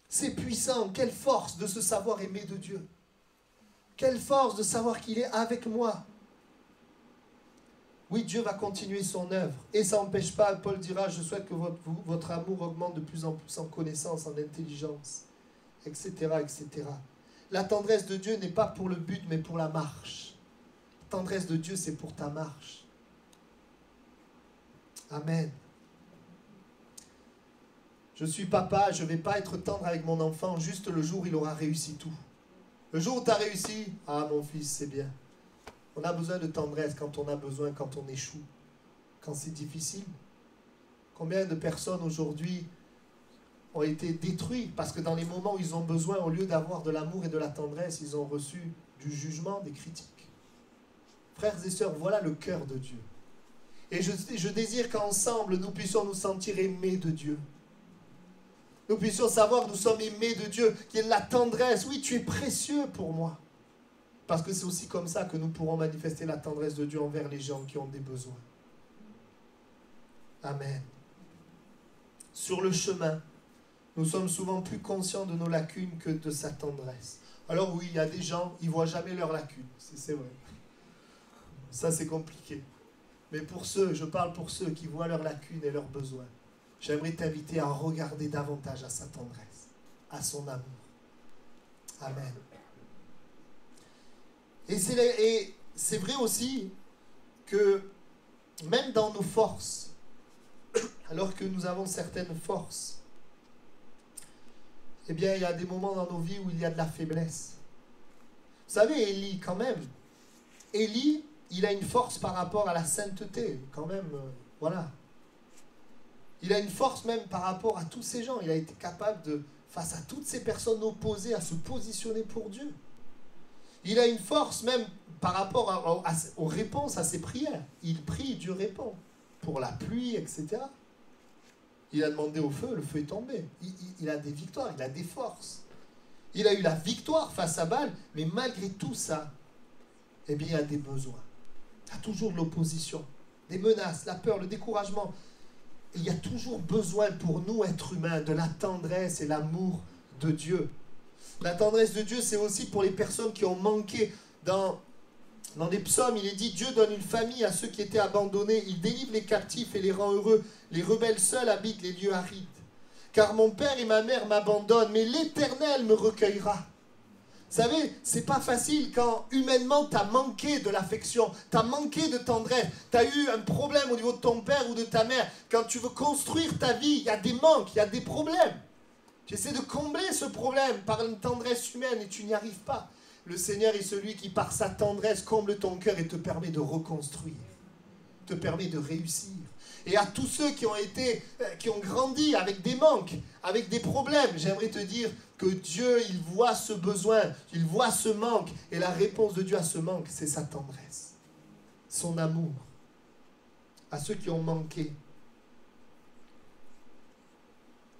C'est puissant. Quelle force de se savoir aimé de Dieu. Quelle force de savoir qu'il est avec moi. Oui, Dieu va continuer son œuvre. Et ça n'empêche pas, Paul dira, je souhaite que votre amour augmente de plus en plus en connaissance, en intelligence, etc., etc. La tendresse de Dieu n'est pas pour le but, mais pour la marche. La tendresse de Dieu, c'est pour ta marche. Amen. Je suis papa, je ne vais pas être tendre avec mon enfant juste le jour où il aura réussi tout. Le jour où tu as réussi, ah mon fils, c'est bien. On a besoin de tendresse quand on a besoin, quand on échoue, quand c'est difficile. Combien de personnes aujourd'hui ont été détruits parce que dans les moments où ils ont besoin, au lieu d'avoir de l'amour et de la tendresse, ils ont reçu du jugement, des critiques. Frères et sœurs, voilà le cœur de Dieu. Et je désire qu'ensemble, nous puissions nous sentir aimés de Dieu. Nous puissions savoir que nous sommes aimés de Dieu, qu'il y ait de la tendresse. Oui, tu es précieux pour moi. Parce que c'est aussi comme ça que nous pourrons manifester la tendresse de Dieu envers les gens qui ont des besoins. Amen. Sur le chemin, nous sommes souvent plus conscients de nos lacunes que de sa tendresse. Alors oui, il y a des gens, ils ne voient jamais leurs lacunes. C'est vrai. Ça, c'est compliqué. Mais pour ceux, je parle pour ceux qui voient leurs lacunes et leurs besoins, j'aimerais t'inviter à regarder davantage à sa tendresse, à son amour. Amen. Et c'est vrai aussi que même dans nos forces, alors que nous avons certaines forces, eh bien, il y a des moments dans nos vies où il y a de la faiblesse. Vous savez, Élie, quand même, Élie, il a une force par rapport à la sainteté, quand même, voilà. Il a une force même par rapport à tous ces gens. Il a été capable de, face à toutes ces personnes opposées, à se positionner pour Dieu. Il a une force même par rapport aux réponses à ses prières. Il prie, Dieu répond. Pour la pluie, etc. Il a demandé au feu, le feu est tombé. Il a des victoires, il a des forces. Il a eu la victoire face à Baal, mais malgré tout ça, eh bien, il y a des besoins. Il y a toujours de l'opposition, des menaces, la peur, le découragement. Il y a toujours besoin pour nous, êtres humains, de la tendresse et l'amour de Dieu. La tendresse de Dieu, c'est aussi pour les personnes qui ont manqué. Dans les psaumes, il est dit, Dieu donne une famille à ceux qui étaient abandonnés. Il délivre les captifs et les rend heureux. Les rebelles seuls habitent les lieux arides. Car mon père et ma mère m'abandonnent, mais l'Éternel me recueillera. Vous savez, c'est pas facile quand humainement tu as manqué de l'affection, tu as manqué de tendresse, tu as eu un problème au niveau de ton père ou de ta mère. Quand tu veux construire ta vie, il y a des manques, il y a des problèmes. Tu essaies de combler ce problème par une tendresse humaine et tu n'y arrives pas. Le Seigneur est celui qui, par sa tendresse, comble ton cœur et te permet de reconstruire, te permet de réussir. Et à tous ceux qui ont grandi avec des manques, avec des problèmes, j'aimerais te dire que Dieu, il voit ce besoin, il voit ce manque. Et la réponse de Dieu à ce manque, c'est sa tendresse, son amour. À ceux qui ont manqué.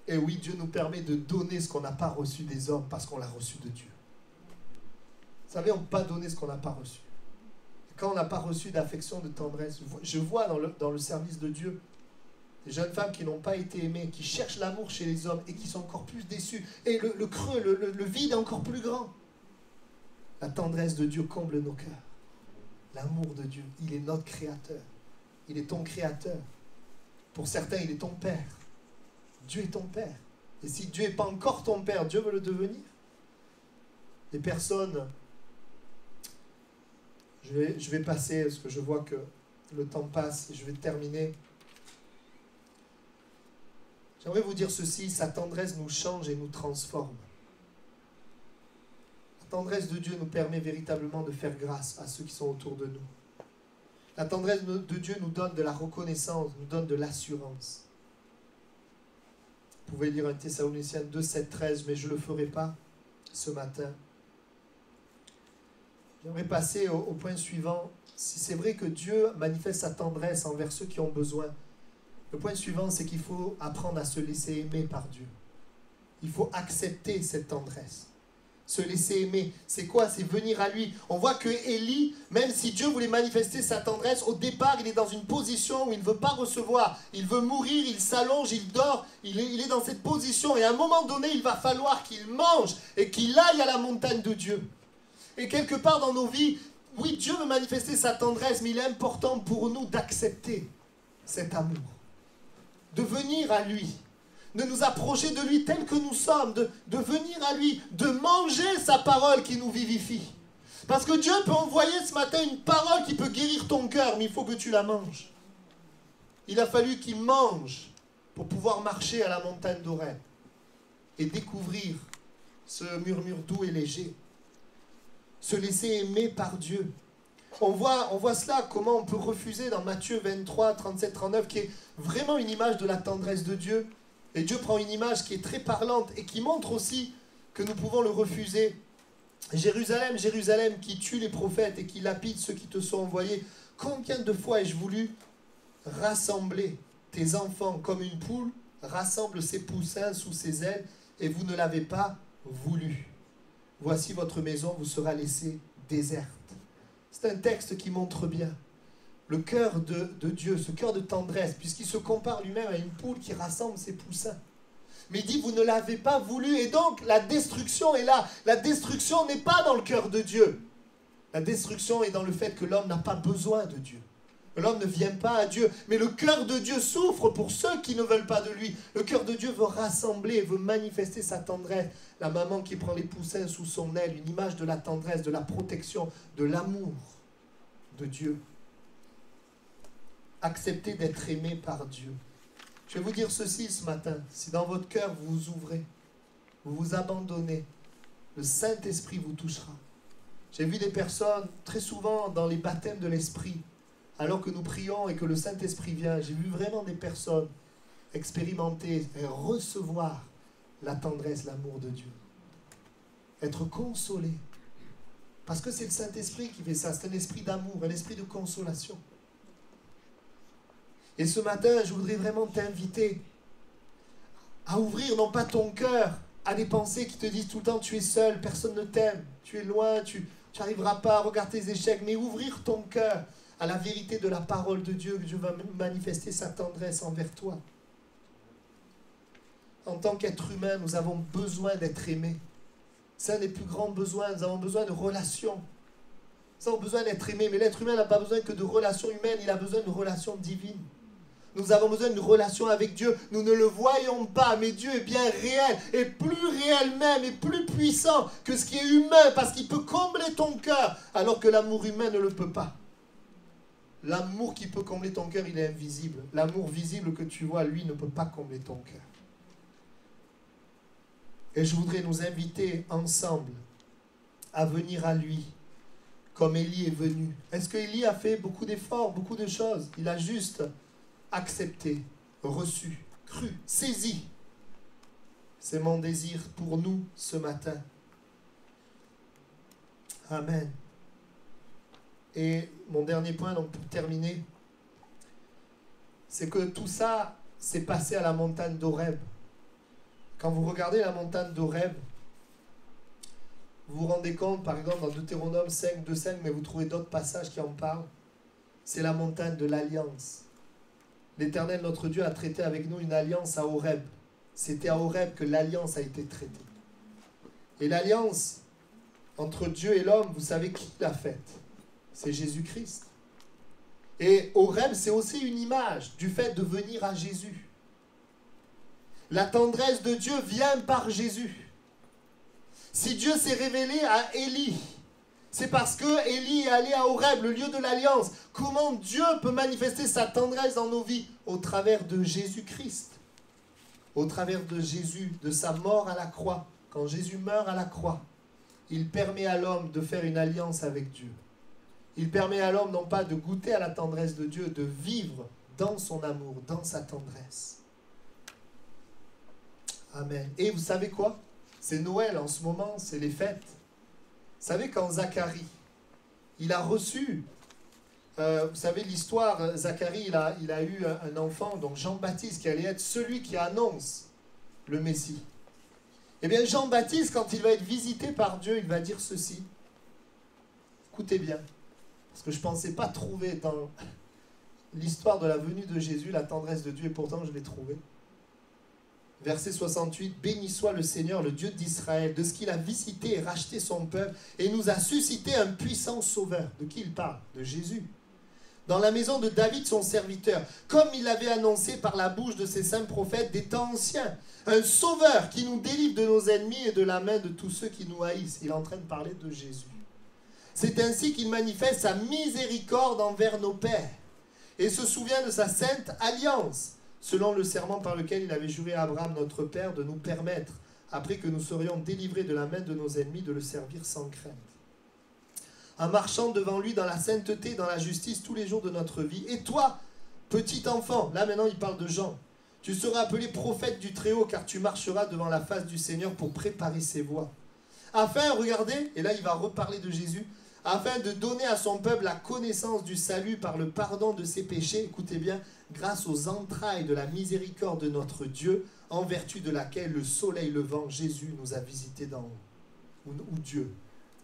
Et oui, Dieu nous permet de donner ce qu'on n'a pas reçu des hommes parce qu'on l'a reçu de Dieu. Vous savez, on ne peut pas donner ce qu'on n'a pas reçu. Quand on n'a pas reçu d'affection, de tendresse, je vois dans le service de Dieu des jeunes femmes qui n'ont pas été aimées, qui cherchent l'amour chez les hommes et qui sont encore plus déçues. Et le creux, le vide est encore plus grand. La tendresse de Dieu comble nos cœurs. L'amour de Dieu, il est notre créateur. Il est ton créateur. Pour certains, il est ton père. Dieu est ton père. Et si Dieu n'est pas encore ton père, Dieu veut le devenir. Les personnes... Je vais passer, parce que je vois que le temps passe, et je vais terminer. J'aimerais vous dire ceci, sa tendresse nous change et nous transforme. La tendresse de Dieu nous permet véritablement de faire grâce à ceux qui sont autour de nous. La tendresse de Dieu nous donne de la reconnaissance, nous donne de l'assurance. Vous pouvez lire 1 Thessaloniciens 2, 7, 13, mais je ne le ferai pas ce matin. J'aimerais passer au point suivant. Si c'est vrai que Dieu manifeste sa tendresse envers ceux qui ont besoin, le point suivant, c'est qu'il faut apprendre à se laisser aimer par Dieu. Il faut accepter cette tendresse. Se laisser aimer, c'est quoi? C'est venir à lui. On voit que Élie, même si Dieu voulait manifester sa tendresse, au départ, il est dans une position où il ne veut pas recevoir. Il veut mourir, il s'allonge, il dort, il est dans cette position. Et à un moment donné, il va falloir qu'il mange et qu'il aille à la montagne de Dieu. Et quelque part dans nos vies, oui, Dieu veut manifester sa tendresse, mais il est important pour nous d'accepter cet amour. De venir à lui. De nous approcher de lui tel que nous sommes, de venir à lui, de manger sa parole qui nous vivifie. Parce que Dieu peut envoyer ce matin une parole qui peut guérir ton cœur, mais il faut que tu la manges. Il a fallu qu'il mange pour pouvoir marcher à la montagne d'Horeb et découvrir ce murmure doux et léger. Se laisser aimer par Dieu. On voit cela, comment on peut refuser dans Matthieu 23, 37, 39, qui est vraiment une image de la tendresse de Dieu. Et Dieu prend une image qui est très parlante et qui montre aussi que nous pouvons le refuser. Jérusalem, Jérusalem, qui tue les prophètes et qui lapide ceux qui te sont envoyés. Combien de fois ai-je voulu rassembler tes enfants comme une poule rassemble ses poussins sous ses ailes et vous ne l'avez pas voulu. Voici votre maison vous sera laissée déserte. C'est un texte qui montre bien le cœur de Dieu, ce cœur de tendresse, puisqu'il se compare lui-même à une poule qui rassemble ses poussins. Mais il dit, vous ne l'avez pas voulu, et donc la destruction est là. La destruction n'est pas dans le cœur de Dieu. La destruction est dans le fait que l'homme n'a pas besoin de Dieu. L'homme ne vient pas à Dieu, mais le cœur de Dieu souffre pour ceux qui ne veulent pas de lui. Le cœur de Dieu veut rassembler, veut manifester sa tendresse. La maman qui prend les poussins sous son aile, une image de la tendresse, de la protection, de l'amour de Dieu. Acceptez d'être aimé par Dieu. Je vais vous dire ceci ce matin. Si dans votre cœur vous vous ouvrez, vous vous abandonnez, le Saint-Esprit vous touchera. J'ai vu des personnes très souvent dans les baptêmes de l'Esprit, alors que nous prions et que le Saint-Esprit vient. J'ai vu vraiment des personnes expérimenter et recevoir la tendresse, l'amour de Dieu. Être consolé. Parce que c'est le Saint-Esprit qui fait ça. C'est un esprit d'amour, un esprit de consolation. Et ce matin, je voudrais vraiment t'inviter à ouvrir non pas ton cœur à des pensées qui te disent tout le temps tu es seul, personne ne t'aime, tu es loin, tu n'arriveras pas, regarde tes échecs, mais ouvrir ton cœur à la vérité de la parole de Dieu, que Dieu va manifester sa tendresse envers toi. En tant qu'être humain, nous avons besoin d'être aimés. C'est un des plus grands besoins, nous avons besoin de relations. Nous avons besoin d'être aimés, mais l'être humain n'a pas besoin que de relations humaines, il a besoin de relations divines. Nous avons besoin d'une relation avec Dieu. Nous ne le voyons pas, mais Dieu est bien réel, et plus réel même, et plus puissant que ce qui est humain, parce qu'il peut combler ton cœur, alors que l'amour humain ne le peut pas. L'amour qui peut combler ton cœur, il est invisible. L'amour visible que tu vois, lui, ne peut pas combler ton cœur. Et je voudrais nous inviter ensemble à venir à lui, comme Élie est venu. Est-ce que Élie a fait beaucoup d'efforts, beaucoup de choses? Il a juste accepté, reçu, cru, saisi. C'est mon désir pour nous ce matin. Amen. Et mon dernier point, donc pour terminer, c'est que tout ça s'est passé à la montagne d'Horeb. Quand vous regardez la montagne d'Horeb, vous vous rendez compte, par exemple, dans Deutéronome 5, 2, 5, mais vous trouvez d'autres passages qui en parlent, c'est la montagne de l'alliance. L'Éternel, notre Dieu, a traité avec nous une alliance à Horeb. C'était à Horeb que l'alliance a été traitée. Et l'alliance entre Dieu et l'homme, vous savez qui l'a faite? C'est Jésus-Christ. Et Horeb, c'est aussi une image du fait de venir à Jésus. La tendresse de Dieu vient par Jésus. Si Dieu s'est révélé à Élie, c'est parce que Élie est allé à Horeb, le lieu de l'alliance. Comment Dieu peut manifester sa tendresse dans nos vies? Au travers de Jésus-Christ. Au travers de Jésus, de sa mort à la croix. Quand Jésus meurt à la croix, il permet à l'homme de faire une alliance avec Dieu. Il permet à l'homme non pas de goûter à la tendresse de Dieu, de vivre dans son amour, dans sa tendresse. Amen. Et vous savez quoi? C'est Noël en ce moment, c'est les fêtes. Vous savez, quand Zacharie il a reçu, vous savez l'histoire, Zacharie, il a eu un enfant, donc Jean-Baptiste, qui allait être celui qui annonce le Messie. Eh bien, Jean-Baptiste, quand il va être visité par Dieu, il va dire ceci. Écoutez bien, parce que je ne pensais pas trouver dans l'histoire de la venue de Jésus la tendresse de Dieu, et pourtant je l'ai trouvée. Verset 68, « Béni soit le Seigneur, le Dieu d'Israël, de ce qu'il a visité et racheté son peuple, et nous a suscité un puissant sauveur. » De qui il parle? De Jésus. « Dans la maison de David, son serviteur, comme il l'avait annoncé par la bouche de ses saints prophètes des temps anciens. Un sauveur qui nous délivre de nos ennemis et de la main de tous ceux qui nous haïssent. » Il est en train de parler de Jésus. « C'est ainsi qu'il manifeste sa miséricorde envers nos pères et se souvient de sa sainte alliance, selon le serment par lequel il avait juré à Abraham, notre père, de nous permettre, après que nous serions délivrés de la main de nos ennemis, de le servir sans crainte. En marchant devant lui dans la sainteté, dans la justice, tous les jours de notre vie. Et toi, petit enfant, là maintenant il parle de Jean, tu seras appelé prophète du Très-Haut, car tu marcheras devant la face du Seigneur pour préparer ses voies. Afin, regardez, et là il va reparler de Jésus, afin de donner à son peuple la connaissance du salut par le pardon de ses péchés, écoutez bien, grâce aux entrailles de la miséricorde de notre Dieu, en vertu de laquelle le soleil levant, Jésus, nous a visités d'en haut. Ou Dieu,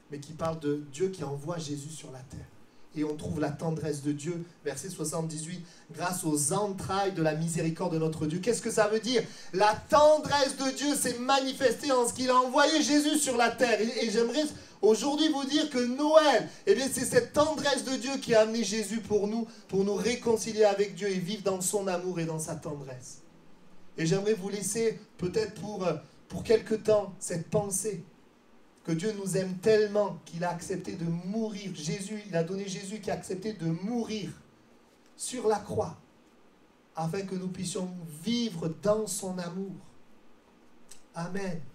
mais qui parle de Dieu qui envoie Jésus sur la terre. Et on trouve la tendresse de Dieu, verset 78, grâce aux entrailles de la miséricorde de notre Dieu. Qu'est-ce que ça veut dire? La tendresse de Dieu s'est manifestée en ce qu'il a envoyé Jésus sur la terre. Et j'aimerais aujourd'hui vous dire que Noël, eh bien c'est cette tendresse de Dieu qui a amené Jésus pour nous réconcilier avec Dieu et vivre dans son amour et dans sa tendresse. Et j'aimerais vous laisser peut-être pour quelque temps cette pensée que Dieu nous aime tellement qu'il a accepté de mourir. Jésus, il a donné Jésus qui a accepté de mourir sur la croix afin que nous puissions vivre dans son amour. Amen.